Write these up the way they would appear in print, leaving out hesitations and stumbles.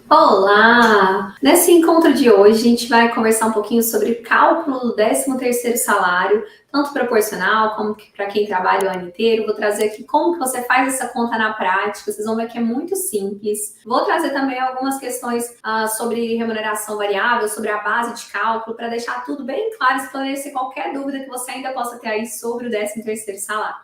Olá! Nesse encontro de hoje, a gente vai conversar um pouquinho sobre o cálculo do 13º salário, tanto proporcional como para quem trabalha o ano inteiro. Vou trazer aqui como que você faz essa conta na prática, vocês vão ver que é muito simples. Vou trazer também algumas questões sobre remuneração variável, sobre a base de cálculo, para deixar tudo bem claro, esclarecer qualquer dúvida que você ainda possa ter aí sobre o 13º salário.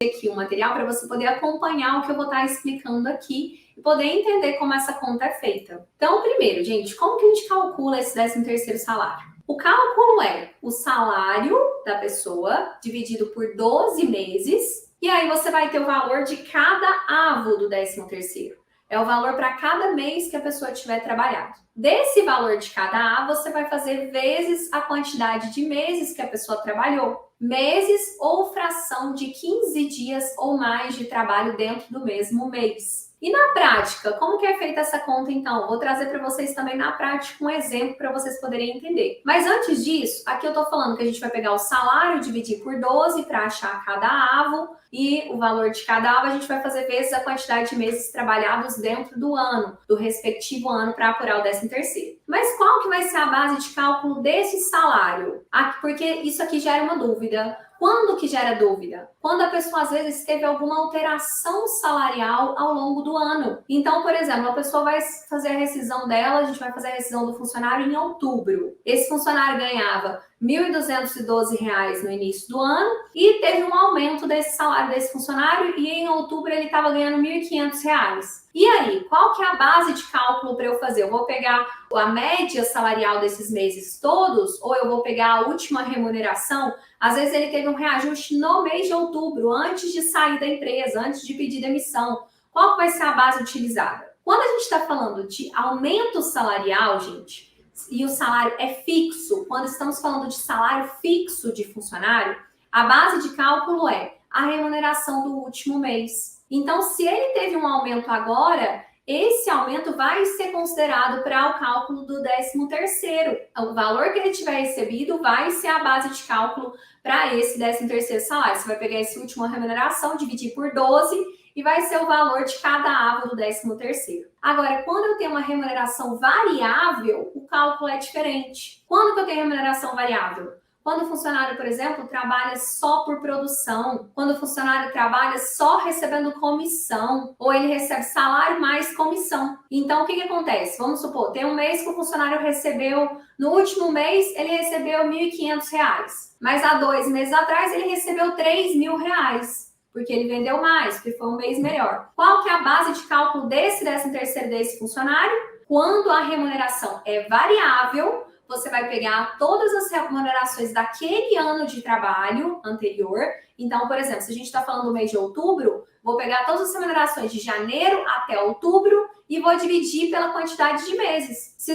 Aqui um material para você poder acompanhar o que eu vou estar explicando aqui e poder entender como essa conta é feita. Então, primeiro, gente, como que a gente calcula esse 13º salário? O cálculo é o salário da pessoa dividido por 12 meses e aí você vai ter o valor de cada avo do 13º. É o valor para cada mês que a pessoa tiver trabalhado. Desse valor de cada avo, você vai fazer vezes a quantidade de meses que a pessoa trabalhou. Meses ou fração de 15 dias ou mais de trabalho dentro do mesmo mês. E na prática, como que é feita essa conta então? Vou trazer para vocês também na prática um exemplo para vocês poderem entender. Mas antes disso, aqui eu estou falando que a gente vai pegar o salário, dividir por 12 para achar cada avo e o valor de cada avo a gente vai fazer vezes a quantidade de meses trabalhados dentro do ano, do respectivo ano para apurar o 13º. Mas qual que vai ser a base de cálculo desse salário? Porque isso aqui gera uma dúvida. Quando que gera dúvida? Quando a pessoa, às vezes, teve alguma alteração salarial ao longo do ano. Então, por exemplo, a pessoa vai fazer a rescisão dela, a gente vai fazer a rescisão do funcionário em outubro. Esse funcionário ganhava R$ 1.212 no início do ano e teve um aumento desse salário desse funcionário e em outubro ele estava ganhando R$ 1.500. E aí, qual que é a base de cálculo para eu fazer? Eu vou pegar a média salarial desses meses todos ou eu vou pegar a última remuneração? Às vezes ele teve um reajuste no mês de outubro, antes de sair da empresa, antes de pedir demissão. Qual vai ser a base utilizada? Quando a gente está falando de aumento salarial, gente, e o salário é fixo, quando estamos falando de salário fixo de funcionário, a base de cálculo é a remuneração do último mês. Então, se ele teve um aumento agora, esse aumento vai ser considerado para o cálculo do 13º. O valor que ele tiver recebido vai ser a base de cálculo para esse 13º salário. Você vai pegar essa última remuneração, dividir por 12 e vai ser o valor de cada avo do 13º. Agora, quando eu tenho uma remuneração variável, o cálculo é diferente. Quando que eu tenho remuneração variável? Quando o funcionário, por exemplo, trabalha só por produção, quando o funcionário trabalha só recebendo comissão, ou ele recebe salário mais comissão. Então, o que acontece? Vamos supor, tem um mês que o funcionário recebeu, no último mês, ele recebeu R$ 1.500, mas há 2 meses atrás ele recebeu R$ 3.000. Porque ele vendeu mais, porque foi um mês melhor. Qual que é a base de cálculo desse 13º desse funcionário? Quando a remuneração é variável, você vai pegar todas as remunerações daquele ano de trabalho anterior. Então, por exemplo, se a gente está falando do mês de outubro, vou pegar todas as remunerações de janeiro até outubro e vou dividir pela quantidade de meses. Se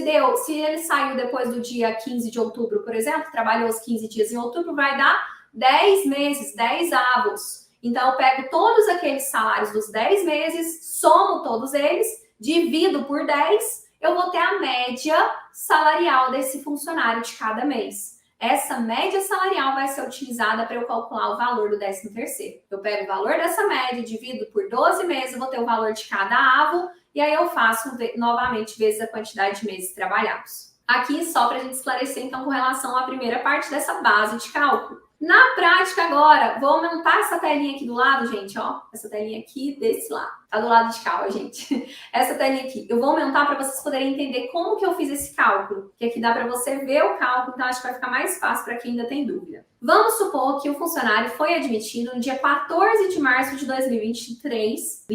ele saiu depois do dia 15 de outubro, por exemplo, trabalhou os 15 dias em outubro, vai dar 10 meses, 10 avos. Então, eu pego todos aqueles salários dos 10 meses, somo todos eles, divido por 10, eu vou ter a média salarial desse funcionário de cada mês. Essa média salarial vai ser utilizada para eu calcular o valor do 13º. Eu pego o valor dessa média, divido por 12 meses, eu vou ter o valor de cada avo, e aí eu faço novamente vezes a quantidade de meses trabalhados. Aqui só para a gente esclarecer, então, com relação à primeira parte dessa base de cálculo. Na prática agora, vou aumentar essa telinha aqui do lado, gente, ó. Essa telinha aqui desse lado. Tá do lado de cá, ó, gente. Essa telinha aqui. Eu vou aumentar para vocês poderem entender como que eu fiz esse cálculo. Que aqui dá para você ver o cálculo, então acho que vai ficar mais fácil para quem ainda tem dúvida. Vamos supor que o funcionário foi admitido no dia 14 de março de 2022,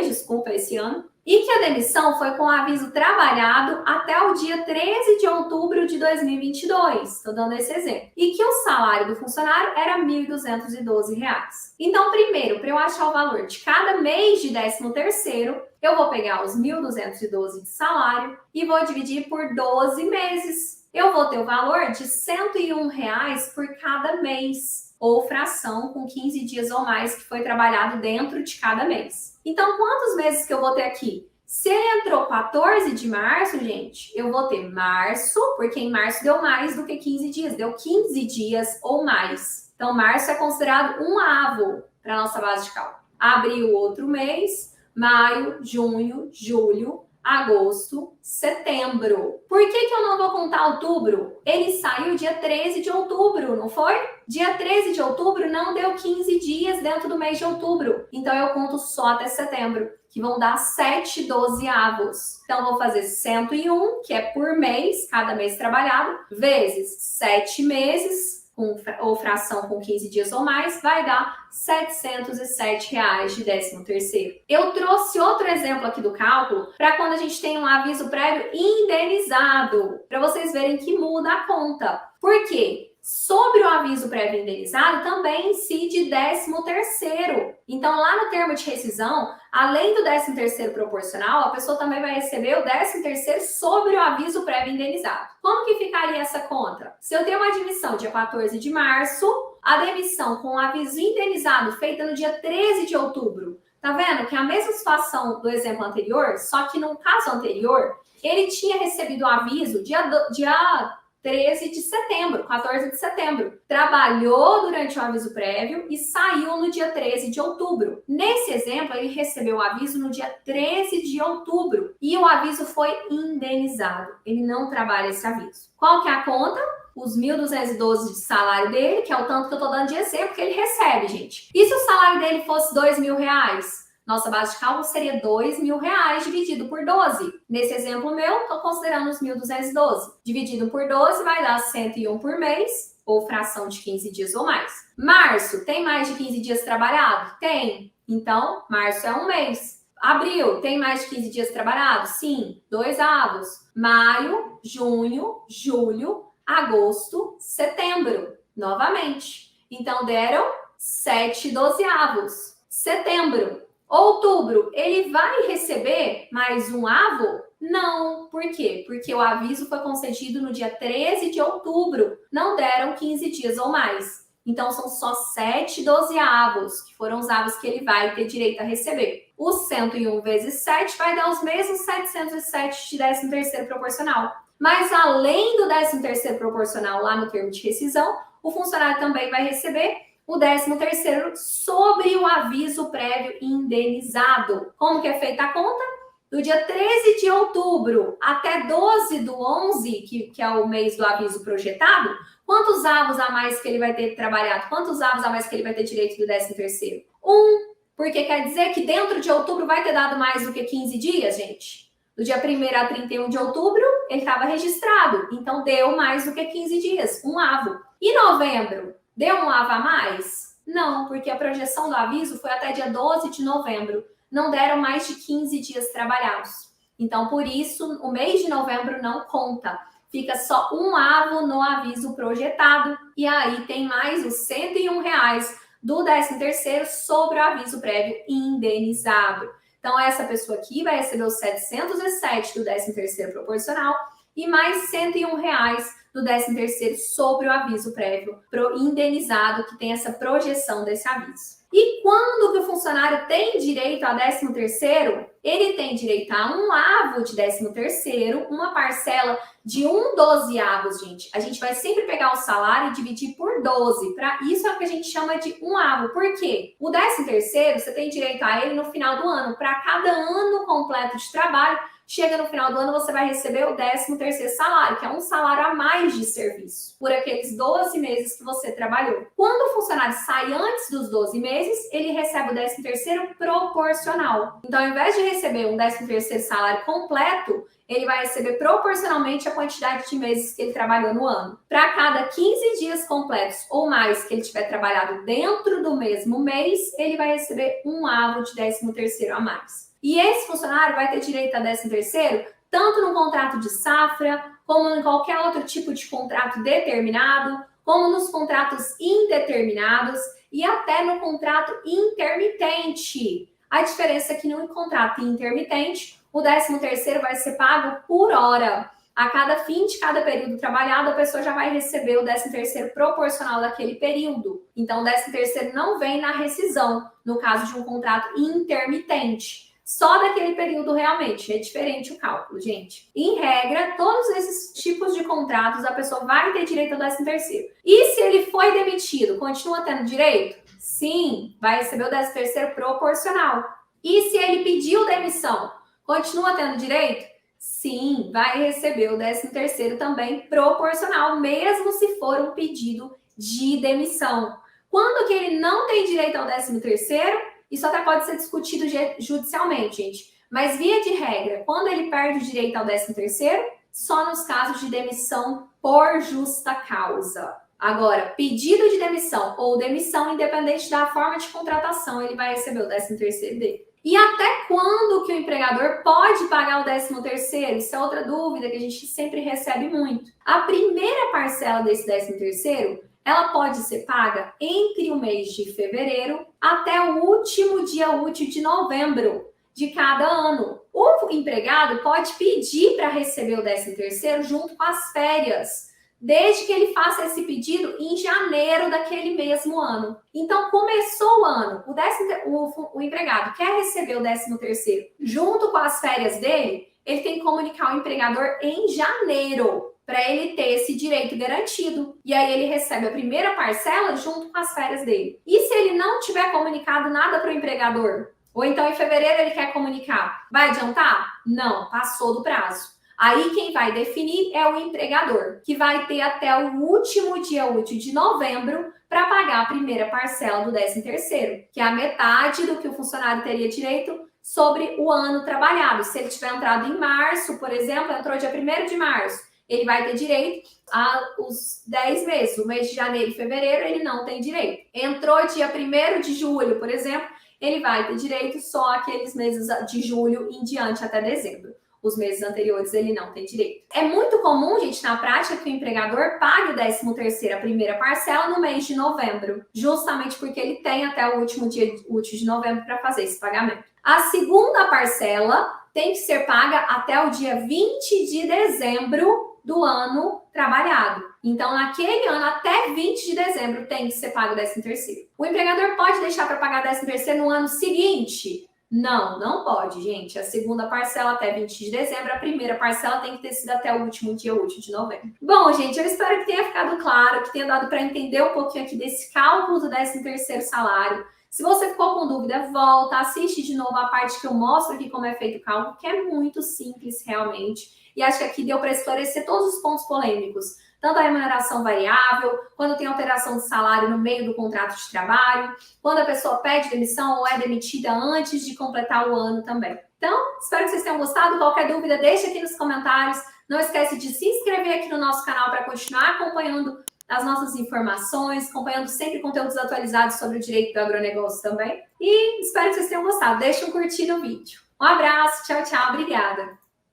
desculpa, esse ano. E que a demissão foi com aviso trabalhado até o dia 13 de outubro de 2022. Estou dando esse exemplo. E que o salário do funcionário era R$ 1.212. Então, primeiro, para eu achar o valor de cada mês de 13º, eu vou pegar os 1.212 de salário e vou dividir por 12 meses. Eu vou ter o valor de R$ 101 por cada mês, ou fração com 15 dias ou mais que foi trabalhado dentro de cada mês. Então, quantos meses que eu vou ter aqui? Se ele entrou 14 de março, gente, eu vou ter março, porque em março deu mais do que 15 dias, deu 15 dias ou mais. Então, março é considerado um avo para a nossa base de cálculo. Abril, outro mês, maio, junho, julho, agosto, setembro. Por que eu não vou contar outubro? Ele saiu dia 13 de outubro, não foi? Dia 13 de outubro não deu 15 dias dentro do mês de outubro. Então, eu conto só até setembro, que vão dar 7 dozeavos. Então, vou fazer 101, que é por mês, cada mês trabalhado, vezes 7 meses, ou fração com 15 dias ou mais, vai dar R$ 707 de 13º. Eu trouxe outro exemplo aqui do cálculo para quando a gente tem um aviso prévio indenizado, para vocês verem que muda a conta. Por quê? Sobre o aviso prévio indenizado também incide 13º. Então, lá no termo de rescisão, além do 13º proporcional, a pessoa também vai receber o 13º sobre o aviso prévio indenizado. Como que ficaria essa conta? Se eu tenho uma admissão dia 14 de março, a demissão com o aviso indenizado feita no dia 13 de outubro, tá vendo que é a mesma situação do exemplo anterior, só que no caso anterior, ele tinha recebido o aviso dia 13 de setembro, 14 de setembro. Trabalhou durante o aviso prévio e saiu no dia 13 de outubro. Nesse exemplo, ele recebeu o aviso no dia 13 de outubro e o aviso foi indenizado. Ele não trabalha esse aviso. Qual que é a conta? Os 1.212 de salário dele, que é o tanto que eu tô dando de exemplo que ele recebe, gente. E se o salário dele fosse R$ 2.000? Nossa base de cálculo seria R$ 2.000 dividido por 12. Nesse exemplo meu, estou considerando os 1.212. Dividido por 12 vai dar 101 por mês, ou fração de 15 dias ou mais. Março, tem mais de 15 dias trabalhado? Tem. Então, março é um mês. Abril, tem mais de 15 dias trabalhado? Sim, 2 avos. Maio, junho, julho, agosto, setembro. Novamente. Então, deram 7 dozeavos. Setembro. Outubro, ele vai receber mais um avo? Não. Por quê? Porque o aviso foi concedido no dia 13 de outubro. Não deram 15 dias ou mais. Então, são só 7 dozeavos, que foram os avos que ele vai ter direito a receber. O 101 vezes 7 vai dar os mesmos 707 de 13º proporcional. Mas, além do 13º proporcional lá no termo de rescisão, o funcionário também vai receber o 13º sobre o aviso prévio indenizado. Como que é feita a conta? Do dia 13 de outubro até 12 do 11, que é o mês do aviso projetado, quantos avos a mais que ele vai ter trabalhado? Quantos avos a mais que ele vai ter direito do 13º? 1, porque quer dizer que dentro de outubro vai ter dado mais do que 15 dias, gente? Do dia 1º a 31 de outubro, ele estava registrado, então deu mais do que 15 dias, um avo. E novembro? Deu um avo a mais? Não, porque a projeção do aviso foi até dia 12 de novembro. Não deram mais de 15 dias trabalhados. Então, por isso, o mês de novembro não conta. Fica só um avo no aviso projetado. E aí tem mais os R$ 101 do 13º sobre o aviso prévio indenizado. Então, essa pessoa aqui vai receber os 707 do 13º proporcional e mais R$ 101 do 13º sobre o aviso prévio indenizado, que tem essa projeção desse aviso. E quando que o funcionário tem direito a 13º? Ele tem direito a um avo de 13º, uma parcela de 1 dozeavos, gente. A gente vai sempre pegar o salário e dividir por 12. Para isso é o que a gente chama de um avo. Por quê? O 13º, você tem direito a ele no final do ano. Para cada ano completo de trabalho, chega no final do ano, você vai receber o 13º salário, que é um salário a mais de serviço, por aqueles 12 meses que você trabalhou. Quando o funcionário sai antes dos 12 meses, ele recebe o 13º proporcional. Então, ao invés de receber um 13º salário completo, ele vai receber proporcionalmente a quantidade de meses que ele trabalhou no ano. Para cada 15 dias completos ou mais que ele tiver trabalhado dentro do mesmo mês, ele vai receber um avo de 13º a mais. E esse funcionário vai ter direito a 13º tanto no contrato de safra, como em qualquer outro tipo de contrato determinado, como nos contratos indeterminados e até no contrato intermitente. A diferença é que no contrato intermitente, o 13º vai ser pago por hora. A cada fim de cada período trabalhado, a pessoa já vai receber o 13º proporcional daquele período. Então, o 13º não vem na rescisão, no caso de um contrato intermitente. só daquele período realmente. É diferente o cálculo, gente. Em regra, todos esses tipos de contratos, a pessoa vai ter direito ao 13º. E se ele foi demitido, continua tendo direito? Sim, vai receber o 13º proporcional. E se ele pediu demissão, continua tendo direito? Sim, vai receber o 13º também proporcional, mesmo se for um pedido de demissão. Quando que ele não tem direito ao 13º, isso até pode ser discutido judicialmente, gente. Mas, via de regra, quando ele perde o direito ao 13º, só nos casos de demissão por justa causa. Agora, pedido de demissão ou demissão, independente da forma de contratação, ele vai receber o 13º dele. E até quando que o empregador pode pagar o 13º? Isso é outra dúvida que a gente sempre recebe muito. A primeira parcela desse 13º, ela pode ser paga entre o mês de fevereiro até o último dia útil de novembro de cada ano. O empregado pode pedir para receber o 13º junto com as férias, desde que ele faça esse pedido em janeiro daquele mesmo ano. Então, começou o ano, o empregado quer receber o 13º junto com as férias dele, ele tem que comunicar ao empregador em janeiro, para ele ter esse direito garantido. E aí ele recebe a primeira parcela junto com as férias dele. E se ele não tiver comunicado nada para o empregador? Ou então em fevereiro ele quer comunicar? Vai adiantar? Não, passou do prazo. Aí quem vai definir é o empregador, que vai ter até o último dia útil de novembro para pagar a primeira parcela do 13º, que é a metade do que o funcionário teria direito sobre o ano trabalhado. Se ele tiver entrado em março, por exemplo, entrou dia 1º de março, ele vai ter direito aos 10 meses. O mês de janeiro e fevereiro ele não tem direito. Entrou dia 1º de julho, por exemplo, ele vai ter direito só aqueles meses de julho em diante até dezembro. Os meses anteriores ele não tem direito. É muito comum, gente, na prática, que o empregador pague o 13º, a primeira parcela, no mês de novembro, justamente porque ele tem até o último dia útil de novembro para fazer esse pagamento. A segunda parcela tem que ser paga até o dia 20 de dezembro do ano trabalhado. Então, naquele ano, até 20 de dezembro, tem que ser pago o 13º. O empregador pode deixar para pagar 13º no ano seguinte? Não, não pode, gente. A segunda parcela até 20 de dezembro, a primeira parcela tem que ter sido até o último dia útil de novembro. Bom, gente, eu espero que tenha ficado claro, que tenha dado para entender um pouquinho aqui desse cálculo do 13º salário. Se você ficou com dúvida, volta, assiste de novo a parte que eu mostro aqui como é feito o cálculo, que é muito simples realmente. E acho que aqui deu para esclarecer todos os pontos polêmicos. Tanto a remuneração variável, quando tem alteração de salário no meio do contrato de trabalho, quando a pessoa pede demissão ou é demitida antes de completar o ano também. Então, espero que vocês tenham gostado. Qualquer dúvida, deixa aqui nos comentários. Não esquece de se inscrever aqui no nosso canal para continuar acompanhando as nossas informações, acompanhando sempre conteúdos atualizados sobre o direito do agronegócio também. E espero que vocês tenham gostado. Deixa um curtir no vídeo. Um abraço, tchau, tchau, obrigada!